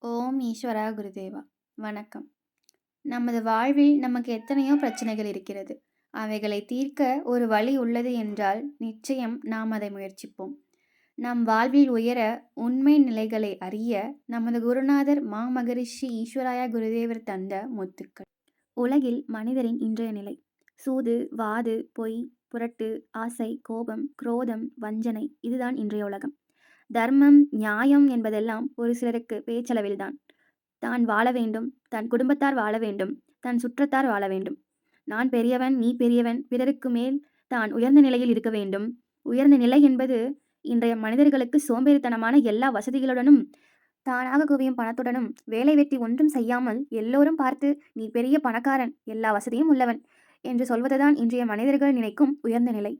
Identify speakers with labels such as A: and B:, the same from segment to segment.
A: ஓம் ஈஸ்வரா குருதேவா. வணக்கம். நமது வாழ்வில் நமக்கு எத்தனையோ பிரச்சனைகள் இருக்கிறது. அவைகளை தீர்க்க ஒரு வழி உள்ளது என்றால் நிச்சயம் நாம் அதை முயற்சிப்போம். நம் வாழ்வில் உயர உண்மை நிலைகளை அறிய நமது குருநாதர் மாமகரிஷி ஈஸ்வராயா குருதேவர் தந்த முத்துக்கள். உலகில் மனிதரின் இன்றைய நிலை: சூது, வாது, பொய், புரட்டு, ஆசை, கோபம், குரோதம், வஞ்சனை, இதுதான் இன்றைய உலகம். தர்மம், நியாயம் என்பதெல்லாம் ஒரு சிலருக்கு பேச்சளவில்தான். தான் வாழ வேண்டும், தன் குடும்பத்தார் வாழ வேண்டும், தன் சுற்றத்தார் வாழ வேண்டும். நான் பெரியவன், நீ பெரியவன், பிறருக்கு மேல் தான் உயர்ந்த நிலையில் இருக்க வேண்டும். உயர்ந்த நிலை என்பது இன்றைய மனிதர்களுக்கு சோம்பேறித்தனமான எல்லா வசதிகளுடனும், தானாக குவியும் பணத்துடனும், வேலை வெட்டி ஒன்றும் செய்யாமல் எல்லோரும் பார்த்து நீ பெரிய பணக்காரன், எல்லா வசதியும் உள்ளவன் என்று சொல்வதுதான் இன்றைய மனிதர்கள் நினைக்கும் உயர்ந்த நிலை.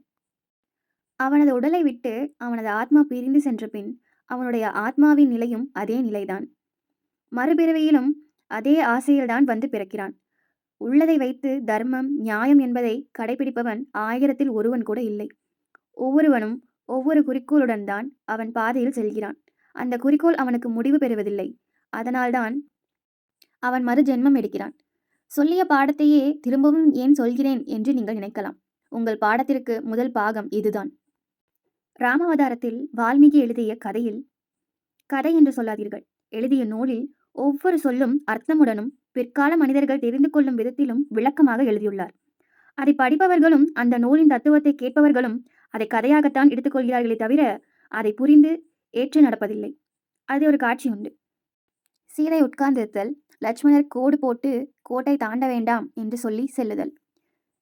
A: அவனது உடலை விட்டு அவனது ஆத்மா பிரிந்து சென்ற பின் அவனுடைய ஆத்மாவின் நிலையும் அதே நிலைதான். மறுபிறவியிலும் அதே ஆசையில்தான் வந்து பிறக்கிறான். உள்ளதை வைத்து தர்மம், நியாயம் என்பதை கடைபிடிப்பவன் 1000ல் ஒருவன் கூட இல்லை. ஒவ்வொருவனும் ஒவ்வொரு குறிக்கோளுடன் தான் அவன் பாதையில் செல்கிறான். அந்த குறிக்கோள் அவனுக்கு முடிவு பெறுவதில்லை. அதனால்தான் அவன் மறு ஜென்மம் எடுக்கிறான். சொல்லிய பாடத்தையே திரும்பவும் ஏன் சொல்கிறேன் என்று நீங்கள் நினைக்கலாம். உங்கள் பாடத்திற்கு முதல் பாகம் இதுதான். ராமாவதாரத்தில் வால்மீகி எழுதிய கதையில், கதை என்று சொல்லாதீர்கள், எழுதிய நூலில் ஒவ்வொரு சொல்லும் அர்த்தமுடனும் பிற்கால மனிதர்கள் தெரிந்து கொள்ளும் விதத்திலும் விளக்கமாக எழுதியுள்ளார். அதை படிப்பவர்களும் அந்த நூலின் தத்துவத்தை கேட்பவர்களும் அதை கதையாகத்தான் எடுத்துக்கொள்கிறார்களே தவிர அதை புரிந்து ஏற்று நடப்பதில்லை. அது ஒரு காட்சி உண்டு. சீதை உட்கார்ந்திருத்தல், லட்சுமணர் கோடு போட்டு கோட்டை தாண்ட வேண்டாம் என்று சொல்லி செல்லுதல்,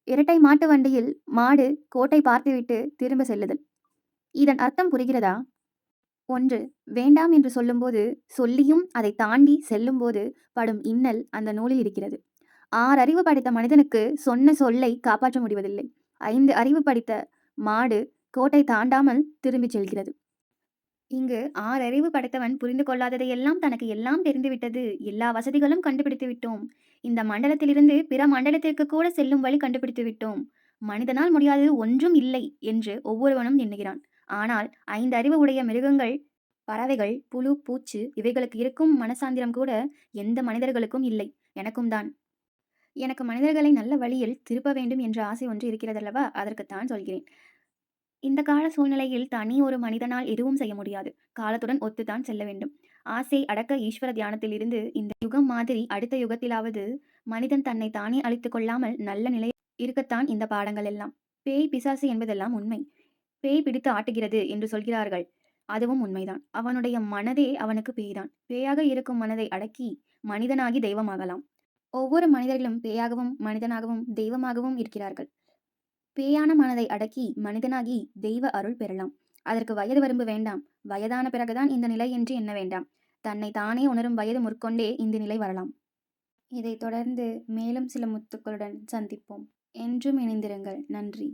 A: இரட்டை மாட்டு வண்டியில் மாடு கோட்டை பார்த்துவிட்டு திரும்ப செல்லுதல். இதன் அர்த்தம் புரிகிறதா? ஒன்று, வேண்டாம் என்று சொல்லும்போது, சொல்லியும் அதை தாண்டி செல்லும்போது படும் இன்னல் அந்த நூலில் இருக்கிறது. 6 அறிவு படித்த மனிதனுக்கு சொன்ன சொல்லை காப்பாற்ற முடிவதில்லை. 5 அறிவு படித்த மாடு கோட்டை தாண்டாமல் திரும்பிச் செல்கிறது. இங்கு 6 அறிவு படைத்தவன் புரிந்து கொள்ளாததையெல்லாம் தனக்கு எல்லாம் தெரிந்துவிட்டது, எல்லா வசதிகளும் கண்டுபிடித்து விட்டோம், இந்த மண்டலத்திலிருந்து பிற மண்டலத்திற்கு கூட செல்லும் வழி கண்டுபிடித்து விட்டோம், மனிதனால் முடியாதது ஒன்றும் இல்லை என்று ஒவ்வொருவனும் எண்ணுகிறான். ஆனால் 5 அறிவு உடைய மிருகங்கள், பறவைகள், புழு, பூச்சு இவைகளுக்கு இருக்கும் மனசாந்திரம் கூட எந்த மனிதர்களுக்கும் இல்லை. எனக்கும் தான். எனக்கு மனிதர்களை நல்ல வழியில் திருப்ப வேண்டும் என்ற ஆசை ஒன்று இருக்கிறதல்லவா, அதற்குத்தான் சொல்கிறேன். இந்த கால சூழ்நிலையில் தனி ஒரு மனிதனால் எதுவும் செய்ய முடியாது. காலத்துடன் ஒத்துத்தான் செல்ல வேண்டும். ஆசை அடக்க ஈஸ்வர தியானத்தில் இருந்து இந்த யுகம் மாதிரி அடுத்த யுகத்திலாவது மனிதன் தன்னை தானே அழித்துக் கொள்ளாமல் நல்ல நிலை இருக்கத்தான் இந்த பாடங்கள் எல்லாம். பேய், பிசாசு என்பதெல்லாம் உண்மை. பேய் பிடித்து ஆட்டுகிறது என்று சொல்கிறார்கள், அதுவும் உண்மைதான். அவனுடைய மனதே அவனுக்கு பேய்தான். பேயாக இருக்கும் மனதை அடக்கி மனிதனாகி தெய்வமாகலாம். ஒவ்வொரு மனிதர்களும் பேயாகவும் மனிதனாகவும் தெய்வமாகவும் இருக்கிறார்கள். பேயான மனதை அடக்கி மனிதனாகி தெய்வ அருள் பெறலாம். அதற்கு வயது வரம்பு வேண்டாம். வயதான பிறகுதான் இந்த நிலை என்று எண்ண வேண்டாம். தன்னை தானே உணரும் வயது முற்கொண்டே இந்த நிலை வரலாம். இதைத் தொடர்ந்து மேலும் சில முத்துக்களுடன் சந்திப்போம். என்றும் இணைந்திருங்கள். நன்றி.